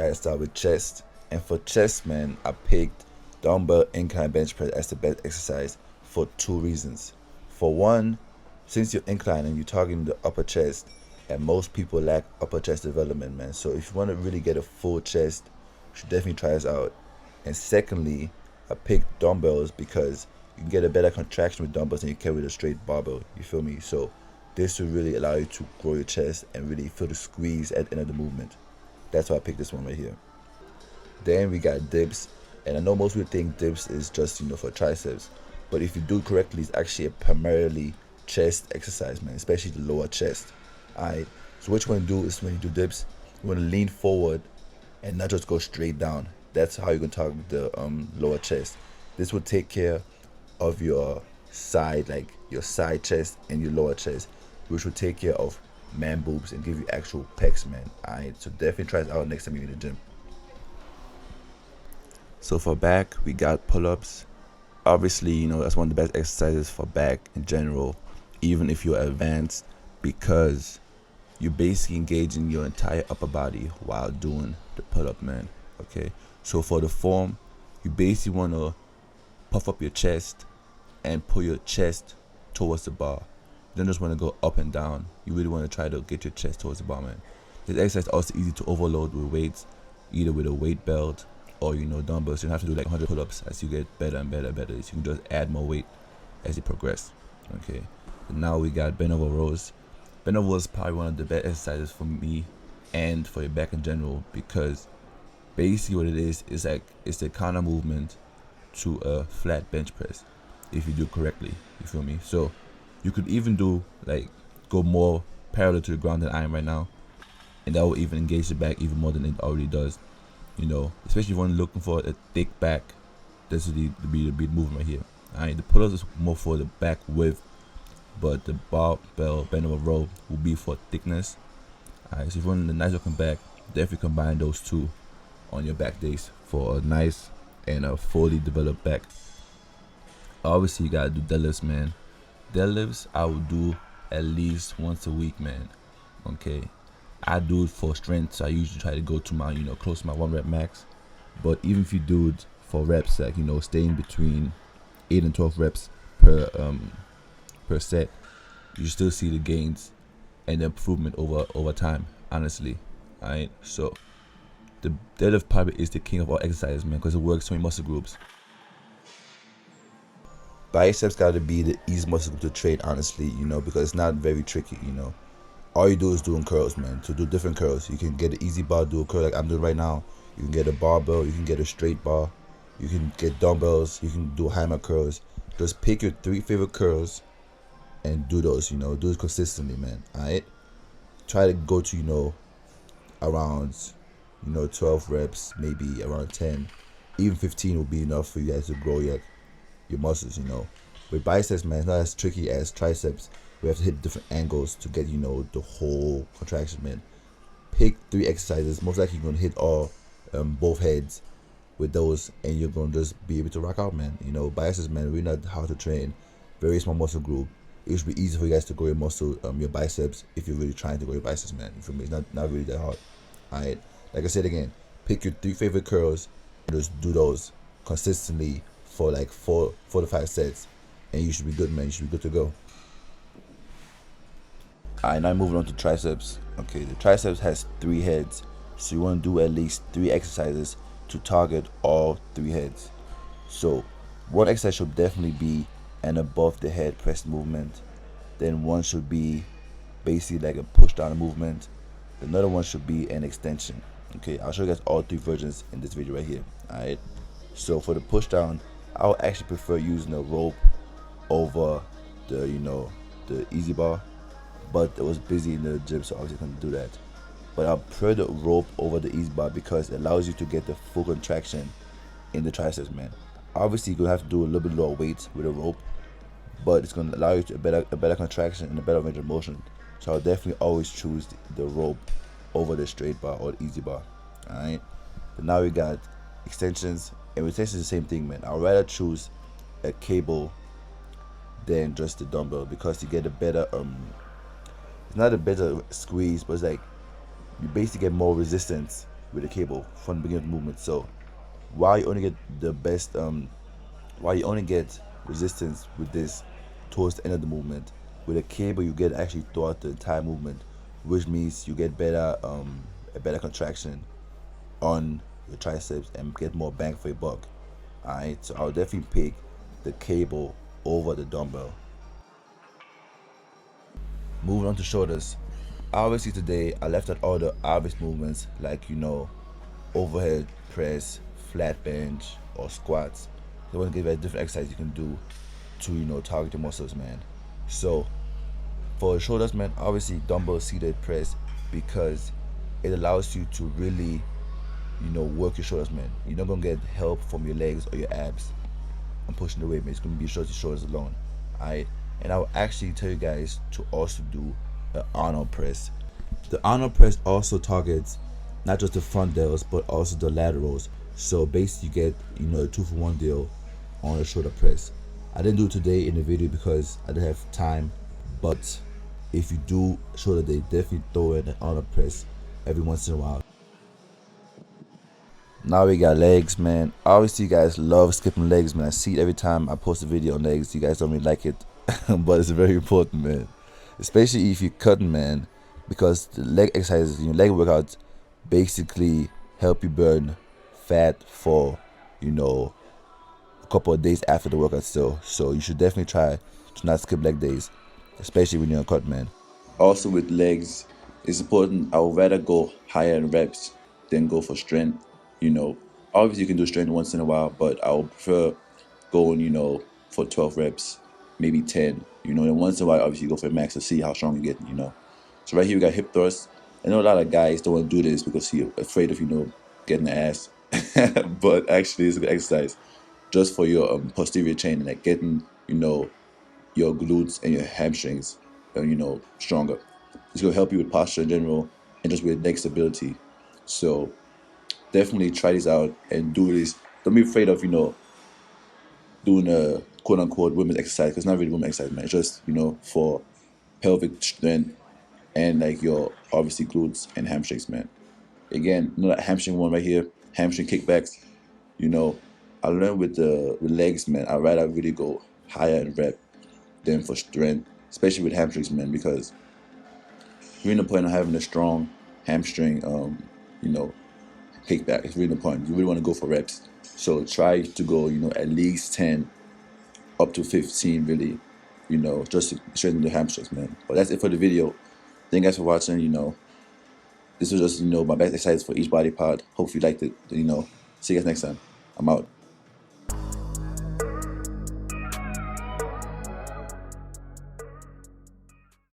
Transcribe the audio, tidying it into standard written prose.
gotta start with chest. And for chest, man, I picked dumbbell incline bench press as the best exercise for two reasons. For one, since you're inclining, you're targeting the upper chest, and most people lack upper chest development, man. So if you want to really get a full chest, you should definitely try this out. And secondly, I picked dumbbells because you can get a better contraction with dumbbells than you can with a straight barbell. You feel me? So this will really allow you to grow your chest and really feel the squeeze at the end of the movement. That's why I picked this one right here. Then we got dips, and I know most people think dips is just for triceps, but if you do it correctly, it's actually a primarily chest exercise, man, especially the lower chest. Alright, so what you want to do is when you do dips, you want to lean forward and not just go straight down. That's how you can target the lower chest. This will take care of your side, like your side chest and your lower chest, which will take care of man boobs and give you actual pecs, man. Alright, so definitely try it out next time you're in the gym. So for back, we got pull-ups. Obviously, that's one of the best exercises for back in general, even if you're advanced, because you're basically engaging your entire upper body while doing the pull-up, man. Okay, so for the form, you basically want to puff up your chest and pull your chest towards the bar. You don't just want to go up and down. You really want to try to get your chest towards the bar, man. This exercise is also easy to overload with weights, either with a weight belt or dumbbells. You don't have to do like 100 pull-ups as you get better and better and better. So you can just add more weight as you progress. Okay, and now we got bent over rows. Bent over rows is probably one of the best exercises for me and for your back in general, because basically what it is like it's the counter movement to a flat bench press if you do it correctly. You feel me? So you could even do like go more parallel to the ground than I am right now, and that will even engage the back even more than it already does. Especially if you're looking for a thick back, this would be the movement right here. Alright, the pull-ups is more for the back width, but the barbell bend over row will be for thickness. Alright, so if you want a nice looking back, definitely combine those two on your back days for a nice and a fully developed back. Obviously, you gotta do deadlifts, man. Deadlifts I will do at least once a week, man. Okay, I do it for strength, so I usually try to go to my close to my 1 rep max. But even if you do it for reps, like staying between 8 and 12 reps per set, you still see the gains and the improvement over time, honestly. Alright, so the deadlift probably is the king of all exercises, man, because it works so many muscle groups. Biceps gotta be the easiest muscle group to train, honestly, because it's not very tricky. All you do is doing curls, man. To do different curls, you can get an easy bar, do a curl like I'm doing right now. You can get a barbell, you can get a straight bar, you can get dumbbells, you can do hammer curls. Just pick your 3 favorite curls and do those. Do it consistently, man. Alright, try to go to around 12 reps, maybe around 10, even 15 will be enough for you guys to grow your muscles. With biceps, man, it's not as tricky as triceps. We have to hit different angles to get the whole contraction, man. Pick 3 exercises. Most likely you're gonna hit all both heads with those, and you're gonna just be able to rock out, man. Biceps, man, really not hard to train. Very small muscle group. It should be easy for you guys to grow your biceps if you're really trying to grow your biceps, man. For me, it's not really that hard. Alright, like I said again, pick your 3 favorite curls and just do those consistently for like 4 to 5 sets, and you should be good, man. You should be good to go. Alright, now moving on to triceps. Okay, the triceps has 3 heads, so you want to do at least 3 exercises to target all 3 heads. So one exercise should definitely be an above the head press movement. Then one should be basically like a push down movement. Another one should be an extension. Okay, I'll show you guys all 3 versions in this video right here. Alright, so for the push down, I would actually prefer using a rope over the the easy bar, but it was busy in the gym, so obviously I couldn't do that. But I prefer the rope over the easy bar because it allows you to get the full contraction in the triceps, man. Obviously you're gonna have to do a little bit lower weight with a rope, but it's gonna allow you to a better contraction and a better range of motion. So I'll definitely always choose the rope over the straight bar or the easy bar. Alright, but now we got extensions, and with extensions the same thing, man. I'd rather choose a cable than just the dumbbell because you get a better it's not a better squeeze, but it's like you basically get more resistance with the cable from the beginning of the movement. So while you only get the best while you only get resistance with this towards the end of the movement, with a cable you get actually throughout the entire movement, which means you get better a better contraction on your triceps and get more bang for your buck. Alright, so I'll definitely pick the cable over the dumbbell. Moving on to shoulders. Obviously today I left out all the obvious movements like overhead press, flat bench, or squats. They want to give you a different exercise you can do to target your muscles, man. So for shoulders, man, obviously dumbbell seated press because it allows you to really work your shoulders, man. You're not gonna get help from your legs or your abs. I'm pushing the weight, man. It's gonna be just your shoulders alone. Alright, and I'll actually tell you guys to also do the Arnold press. The Arnold press also targets not just the front delts but also the laterals. So basically, you get a 2-for-1 deal on the shoulder press. I didn't do it today in the video because I didn't have time, but if you do shoulder day, definitely throw in an Arnold press every once in a while. Now we got legs, man. Obviously, you guys love skipping legs, man. I see it every time I post a video on legs. You guys don't really like it, but it's very important, man. Especially if you're cutting, man, because the leg exercises, leg workouts, basically help you burn fat for, a couple of days after the workout still. So you should definitely try to not skip leg days, especially when you're on cut, man. Also with legs, it's important. I would rather go higher in reps than go for strength. Obviously you can do strength once in a while, but I would prefer going, for 12 reps, maybe 10. And once in a while, obviously you go for a max to see how strong you get. So right here we got hip thrust. I know a lot of guys don't want to do this because you're afraid of, getting the ass. But actually it's a good exercise just for your posterior chain and like getting, your glutes and your hamstrings, stronger. It's gonna help you with posture in general and just with leg stability. So definitely try this out and do this. Don't be afraid of doing a quote unquote women's exercise because it's not really women's exercise, man. It's just for pelvic strength and like your obviously glutes and hamstrings, man. Again, that hamstring one right here, hamstring kickbacks. I learned with legs, man. I'd rather really go higher in rep than for strength, especially with hamstrings, man, because you're in the point of having a strong hamstring, kickback. It's really the point. You really want to go for reps. So try to go, at least 10 up to 15, really, just to strengthen the hamstrings, man. But that's it for the video. Thank you guys for watching. This was just, my best exercise for each body part. Hopefully you liked it. See you guys next time. I'm out.